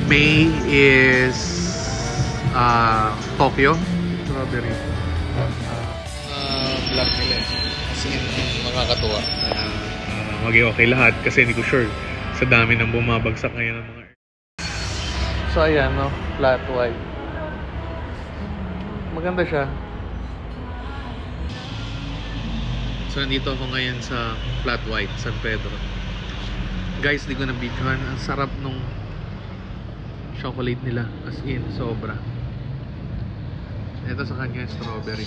May is Tokyo. Strawberry. Vlog nila eh. Kasi makakatuwa. Maging okay lahat kasi hindi ko sure sa dami ng bumabagsak ngayon ng mga. So ayan no, flat white. Maganda siya. So nandito ako ngayon sa flat white, San Pedro. Guys, di ko na-videohan. Ang sarap nung chocolate nila. As in, sobra. Ito sa kanya strawberry.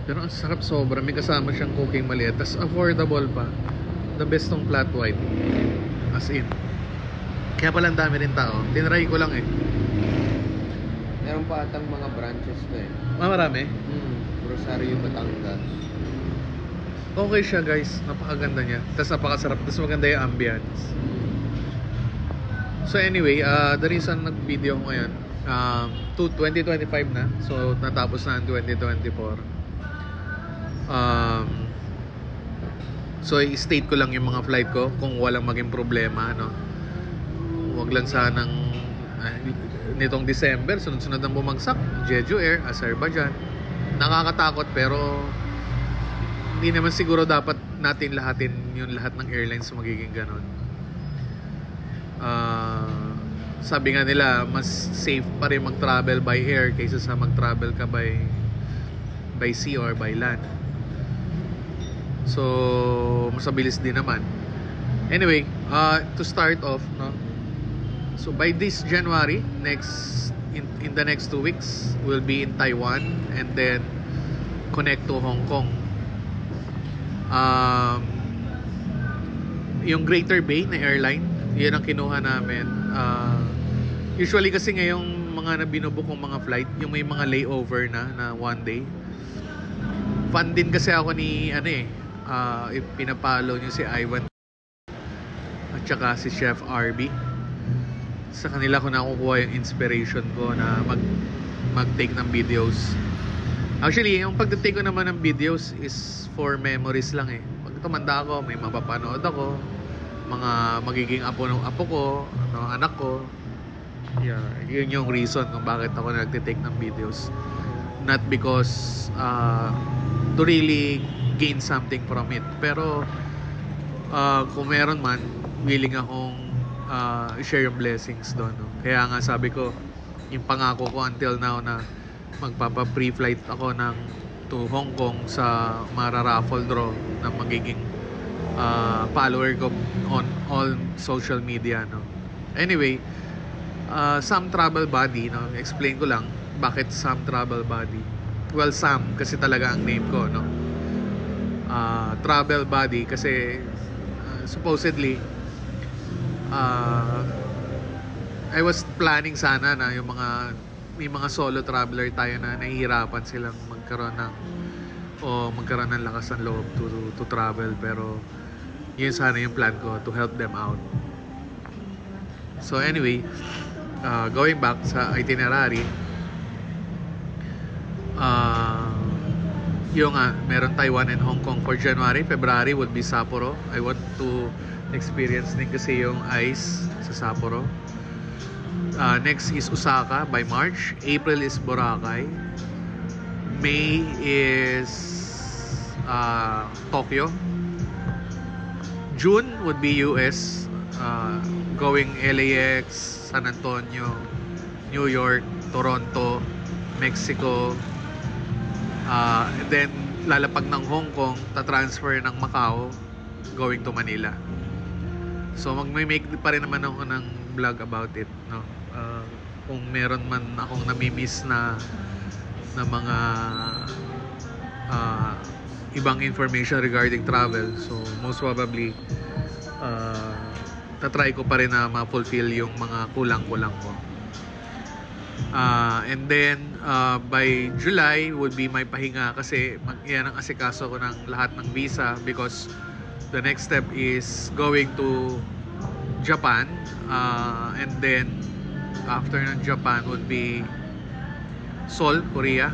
Pero ang sarap sobra. May kasama siyang cooking maliit. Tas affordable pa. The best tong flat white. As in. Kaya pala ang dami rin tao. Tinry ko lang eh. Meron pa atang mga branches to eh. Marami? Rosario, Batangas. Okay siya guys. Napakaganda niya. Tas napakasarap. Tas maganda yung ambience. So anyway, the reason nag-video ko ngayon, 2025 na. So natapos na ang 2024. So i-state ko lang yung mga flight ko kung walang maging problema, no? Huwag lang sanang nitong December sunod-sunod ang bumagsak. Jeju Air, Azerbaijan. Nakakatakot pero hindi naman siguro dapat natin lahatin yung lahat ng airlines magiging ganun. Sabi nga nila mas safe pa rin mag-travel by air kaysa sa mag-travel ka by sea or by land. So mas mabilis din naman. Anyway, to start off, no? So by this January, in the next 2 weeks, we'll be in Taiwan and then connect to Hong Kong. Yung Greater Bay na airline, yun ang kinuha namin. Usually kasi ngayong mga binubuk kong mga flight, yung may mga layover na one day. Fan din kasi ako ni if pinapalo nyo si Ivan at saka si Chef RB. Sa kanila ko nakukuha yung inspiration ko na mag-take ng videos. Actually, yung pag-take ko naman ng videos is for memories lang eh. Pag tumanda ako, may mapapanood ako, mga magiging apo ko, anak ko. Yeah, yun yung reason kung bakit ako nagtitake ng videos. Not because to really gain something from it. Pero kung meron man, willing akong i-share yung blessings doon, no? Kaya nga sabi ko, yung pangako ko until now na magpapa-pre-flight ako to Hong Kong sa mara-raffle draw na magiging follower ko on all social media, no? Anyway, Sam Travel Buddy, no? Explain ko lang bakit Sam Travel Buddy. Well, Sam kasi talaga ang name ko, no? Travel Buddy kasi supposedly I was planning sana na yung may mga solo traveler tayo na nahihirapan silang magkaroon ng lakas ng loob to travel, pero yun sana yung plan ko, to help them out. So anyway, going back sa itinerary, meron Taiwan and Hong Kong for January. February would be Sapporo. I want to experience din kasi yung ice sa Sapporo. Next is Osaka by March. April is Boracay. May is Tokyo. June would be US, going LAX, San Antonio, New York, Toronto, Mexico, and then lalapag ng Hong Kong, ta-transfer ng Macau, going to Manila. So mag-make pa rin naman ako ng vlog about it, no? Kung meron man akong nami-miss na mga ibang information regarding travel, so most probably tatry ko pa rin na ma-fulfill yung mga kulang-kulang ko. And then by July would be my pahinga kasi yan ang asikaso ko ng lahat ng visa, because the next step is going to Japan, and then after ng Japan would be Seoul, Korea,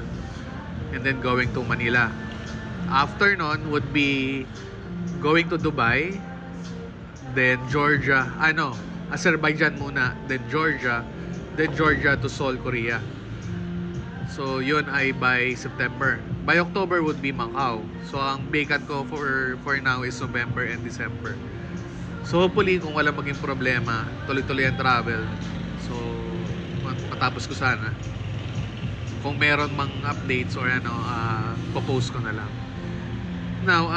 and then going to Manila. After nun would be going to Dubai, then Georgia, Azerbaijan muna, then Georgia to Seoul, Korea. So yun ay by September. By October would be Macau. So ang vacant ko for now is November and December. So hopefully kung wala maging problema, tuloy-tuloy ang travel. So matapos ko sana. Kung meron mang updates or ano, popost ko na lang. Now,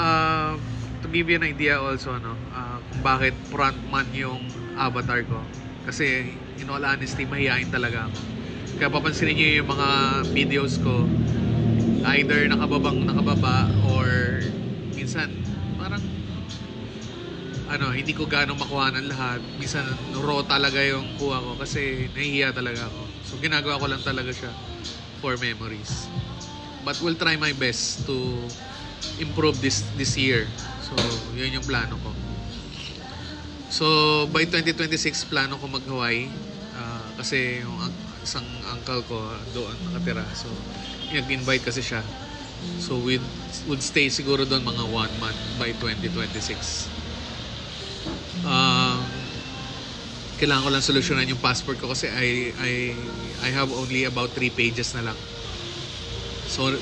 to give you an idea also, no, kung bakit frontman yung avatar ko. Kasi in all honesty, mahihain talaga ako. Kaya papansinin nyo yung mga videos ko, either nakababa or minsan parang hindi ko ganong makuha ng lahat. Minsan raw talaga yung kuha ko kasi nahihiya talaga ako. So ginagawa ko lang talaga siya for memories. But we'll try my best to improve this year. So yun yung plano ko. So by 2026 plano ko mag-Hawaii kasi yung isang uncle ko doon nakatira. So nag-invite kasi siya. So would stay siguro doon mga 1 month by 2026. Kailangan ko lang solusyonan yung passport ko kasi I have only about 3 pages na lang. So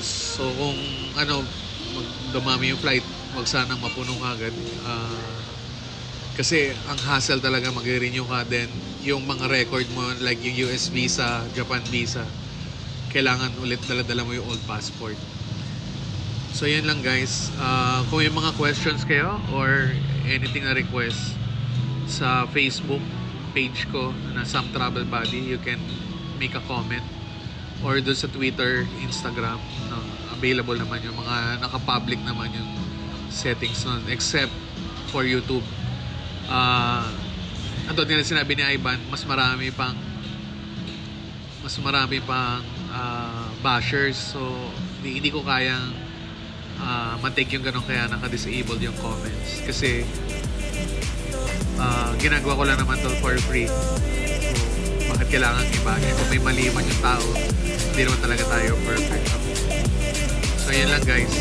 kung dumami yung flight, wag sanang mapuno agad. Kasi ang hassle talaga mag-renew ka, then yung mga record mo like yung US visa, Japan visa, kailangan ulit dala-dala mo yung old passport. So yun lang guys. Kung yung mga questions kayo or anything na request sa Facebook page ko na Sam Travel Buddy, you can make a comment, or doon sa Twitter, Instagram, no, available naman yung mga naka-public naman yung settings nun, except for YouTube. Ito nila sinabi ni Ivan, mas marami pang bashers, so hindi ko kayang man-take yung ganun, kaya naka-disabled yung comments kasi ginagawa ko lang naman to for free. So bakit kailangan i-bash? Kung may mali man yung tao, hindi naman talaga tayo perfect. So yun lang guys.